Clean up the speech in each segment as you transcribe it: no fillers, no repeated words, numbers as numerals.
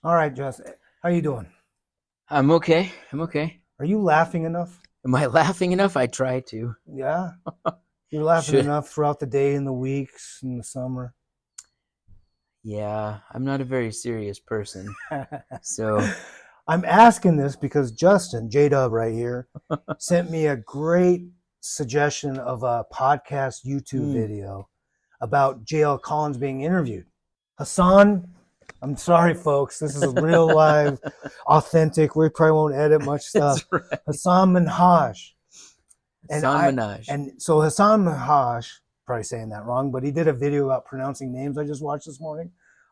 All right, Justin. How you doing? I'm okay. I'm okay. Are you laughing enough? Am I laughing enough? I try to. Yeah. You're laughing Should. enough throughout the day and the weeks and the summer. Yeah, I'm not a very serious person. So, I'm asking this because Justin, J-Dub right here, sent me a great suggestion of a podcast YouTube mm, video about JLcollins being interviewed. Hasan, I'm sorry, folks. This is a real live, authentic. We probably won't edit much stuff. that's right. Hasan Minhaj. And Hasan I Minhaj. and so Hasan Minhaj, probably saying that wrong, but he did a video about pronouncing names I just watched this morning.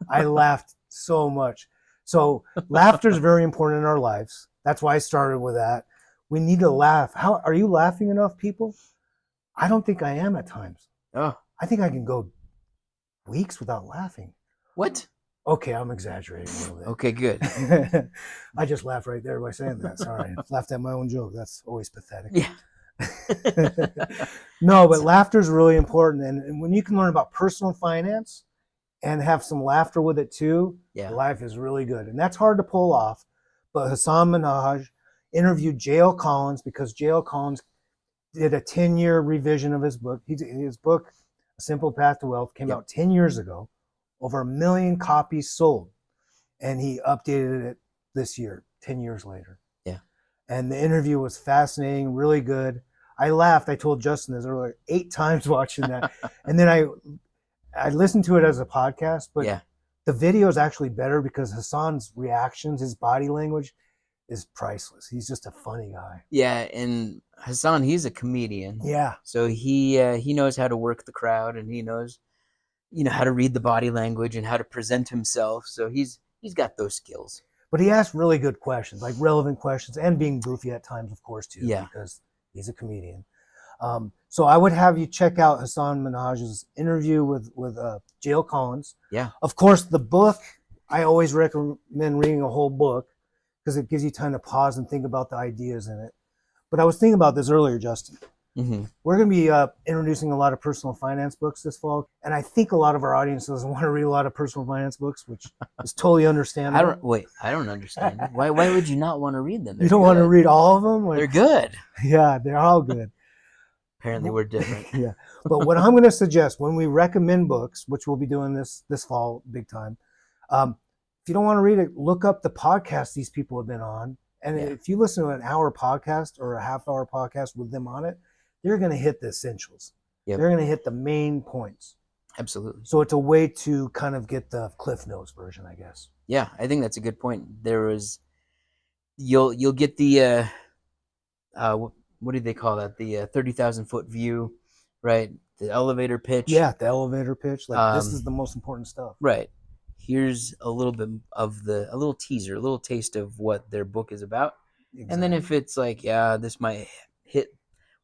I laughed so much. So laughter is very important in our lives. That's why I started with that. We need to laugh. How are you laughing enough, people? I don't think I am at times. Oh, I think I can go weeks without laughing. what? Okay, I'm exaggerating a little bit. Okay, good. I just laughed right there by saying that. Sorry. Laughed at my own joke. That's always pathetic. Yeah. No, but laughter is really important. And when you can learn about personal finance and have some laughter with it too, Yeah. life is really good. And that's hard to pull off. But Hasan Minhaj interviewed JLcollins because JLcollins did a 10-year revision of his book. His book, A Simple Path to Wealth, came Yep. out 10 years ago, over 1 million copies sold. And he updated it this year, 10 years later. Yeah. And the interview was fascinating, really good. I laughed. I told Justin this earlier, 8 times watching that. And then I listened to it as a podcast, but Yeah. the video is actually better because Hasan's reactions, his body language is priceless. He's just a funny guy. Yeah, and Hasan, he's a comedian. Yeah. So he knows how to work the crowd, and he knows, how to read the body language and how to present himself. So he's got those skills. But he asked really good questions, like relevant questions, and being goofy at times, of course, too, Yeah. because he's a comedian. So I would have you check out Hasan Minhaj's interview with JLcollins. Yeah. Of course, the book, I always recommend reading a whole book because it gives you time to pause and think about the ideas in it. But I was thinking about this earlier, Justin. Mm-hmm. We're going to be introducing a lot of personal finance books this fall. And I think a lot of our audience doesn't want to read a lot of personal finance books, which is totally understandable. I don't understand. Why would you not want to read them? You don't want to read all of them? They're good. Yeah, they're all good. Apparently we're different. Yeah. But what I'm going to suggest when we recommend books, which we'll be doing this fall big time, if you don't want to read it, look up the podcast these people have been on. And if you listen to an hour podcast or a half-hour podcast with them on it, they're going to hit the essentials. Yep. They're going to hit the main points. Absolutely. So it's a way to kind of get the Cliff Notes version, I guess. Yeah, I think that's a good point. You'll get the what do they call that? The 30,000 foot view, right? The elevator pitch. Yeah, the elevator pitch. Like this is the most important stuff. Right. Here's a little bit of a little teaser, a little taste of what their book is about. Exactly. And then if it's like, yeah, this might hit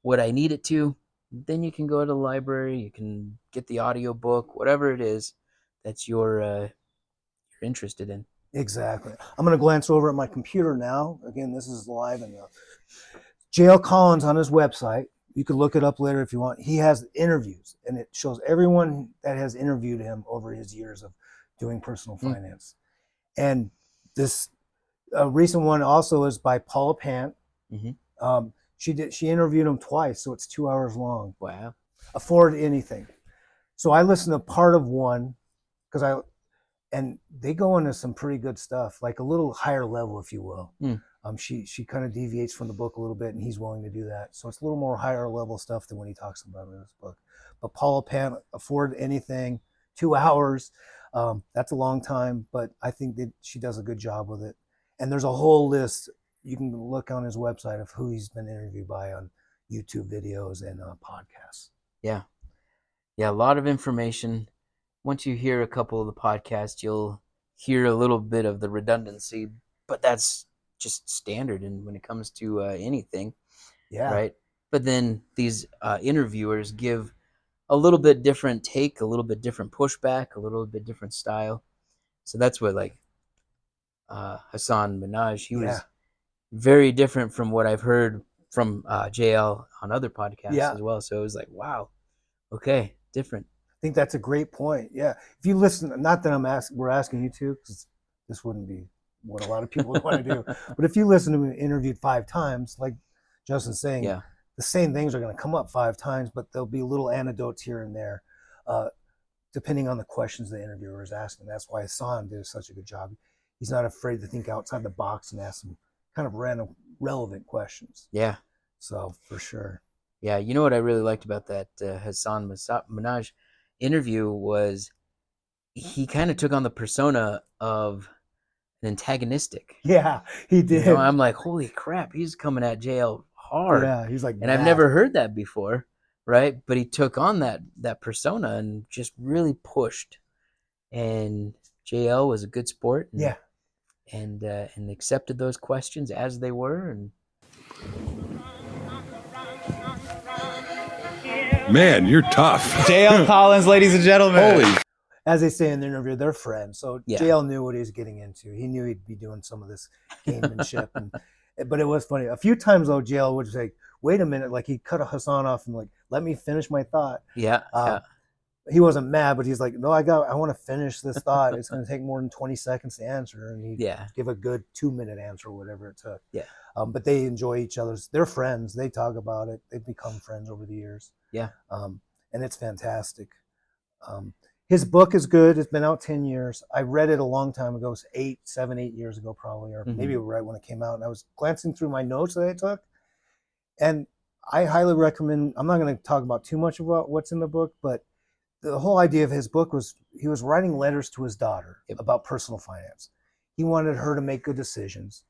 what I need it to, then you can go to the library, you can get the audio book, whatever it is that you're interested in. Exactly. I'm going to glance over at my computer now. Again, this is live and JLcollins on his website. You could look it up later if you want. He has interviews, and it shows everyone that has interviewed him over his years of doing personal finance. And this recent one also is by Paula Pant. Mm-hmm. She interviewed him twice, so it's 2 hours long. Wow. Afford Anything. So I listened to part of one and they go into some pretty good stuff, like a little higher level, if you will. She kind of deviates from the book a little bit, and he's willing to do that. So it's a little more higher level stuff than when he talks about in this book. But Paula Pant, Afford Anything, 2 hours. That's a long time, but I think that she does a good job with it. And there's a whole list. You can look on his website of who he's been interviewed by on YouTube videos and podcasts. Yeah. Yeah, a lot of information. Once you hear a couple of the podcasts, you'll hear a little bit of the redundancy, but that's just standard and when it comes to anything. Yeah. Right. But then these interviewers give a little bit different take, a little bit different pushback, a little bit different style. So that's what Hasan Minhaj, he was very different from what I've heard from JL on other podcasts as well. So it was like, wow, okay, different. I think that's a great point. Yeah. If you listen, not that we're asking you to, because this wouldn't be what a lot of people want to do. But if you listen to him interviewed 5 times, like Justin's saying, Yeah. the same things are going to come up 5 times, but there'll be little anecdotes here and there, depending on the questions the interviewer is asking. That's why Hasan did such a good job. He's not afraid to think outside the box and ask some kind of random, relevant questions. Yeah. So for sure. Yeah. You know what I really liked about that Hasan Minhaj interview was he kind of took on the persona of an antagonistic. Yeah, he did. You know, I'm like, holy crap, he's coming at JL hard. Yeah, he's like, and I've never heard that before, right? But he took on that persona and just really pushed. And JL was a good sport. And, yeah, and accepted those questions as they were. And Man, you're tough. JLcollins, ladies and gentlemen. Holy. As they say in the interview, they're friends. So Yeah. JL knew what he was getting into. He knew he'd be doing some of this gamemanship. But it was funny. A few times, though, JL would say, wait a minute. Like, he'd cut a Hasan off and, like, let me finish my thought. yeah. He wasn't mad, but he's like, no, I want to finish this thought. It's going to take more than 20 seconds to answer. And he'd give a good 2-minute answer or whatever it took. Yeah. But they enjoy each other's. They're friends. They talk about it. They've become friends over the years. Yeah. And it's fantastic. His book is good. It's been out 10 years. I read it a long time ago. It was 7, 8 years ago, probably, or maybe right when it came out. And I was glancing through my notes that I took. And I highly recommend, I'm not going to talk about too much about what's in the book, but the whole idea of his book was he was writing letters to his daughter about personal finance. He wanted her to make good decisions.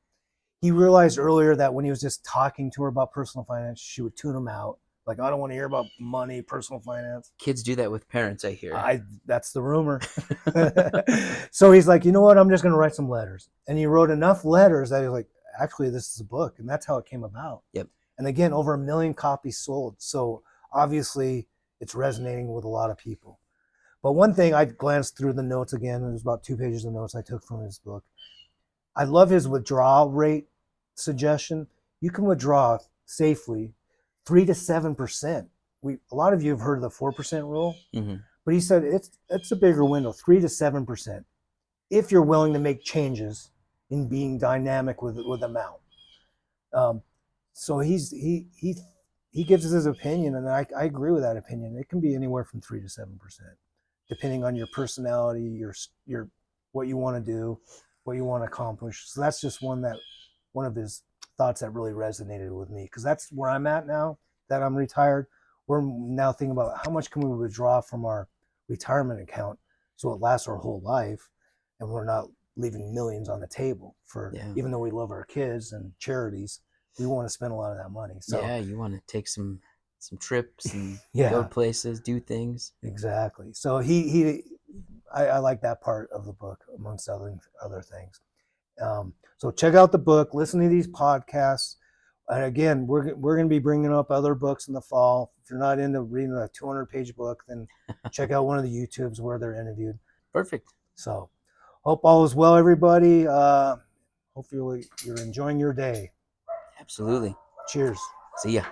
He realized earlier that when he was just talking to her about personal finance, she would tune him out. Like, I don't want to hear about money, personal finance. Kids do that with parents, I hear. That's the rumor. So he's like, you know what? I'm just going to write some letters. And he wrote enough letters that he was like, actually, this is a book. And that's how it came about. Yep. And again, over 1 million copies sold. So obviously, it's resonating with a lot of people. But one thing, I glanced through the notes again. There's about 2 pages of notes I took from his book. I love his withdrawal rate suggestion. You can withdraw safely 3 to 7%. A lot of you have heard of the 4% rule, but he said it's a bigger window, 3 to 7%, if you're willing to make changes in being dynamic with amount. So he gives us his opinion, and I agree with that opinion. It can be anywhere from 3 to 7%, depending on your personality, your what you want to do, what you want to accomplish. So that's just one of his thoughts that really resonated with me, because that's where I'm at now that I'm retired. We're now thinking about how much can we withdraw from our retirement account so it lasts our whole life, and we're not leaving millions on the table for, even though we love our kids and charities, we want to spend a lot of that money. So yeah, you want to take some trips and go places, do things. Exactly. So I like that part of the book amongst other things. So check out the book, listen to these podcasts. And again, we're going to be bringing up other books in the fall. If you're not into reading a 200-page book, then check out one of the YouTubes where they're interviewed. Perfect. So hope all is well, everybody. Hopefully you're enjoying your day. Absolutely. Cheers. See ya.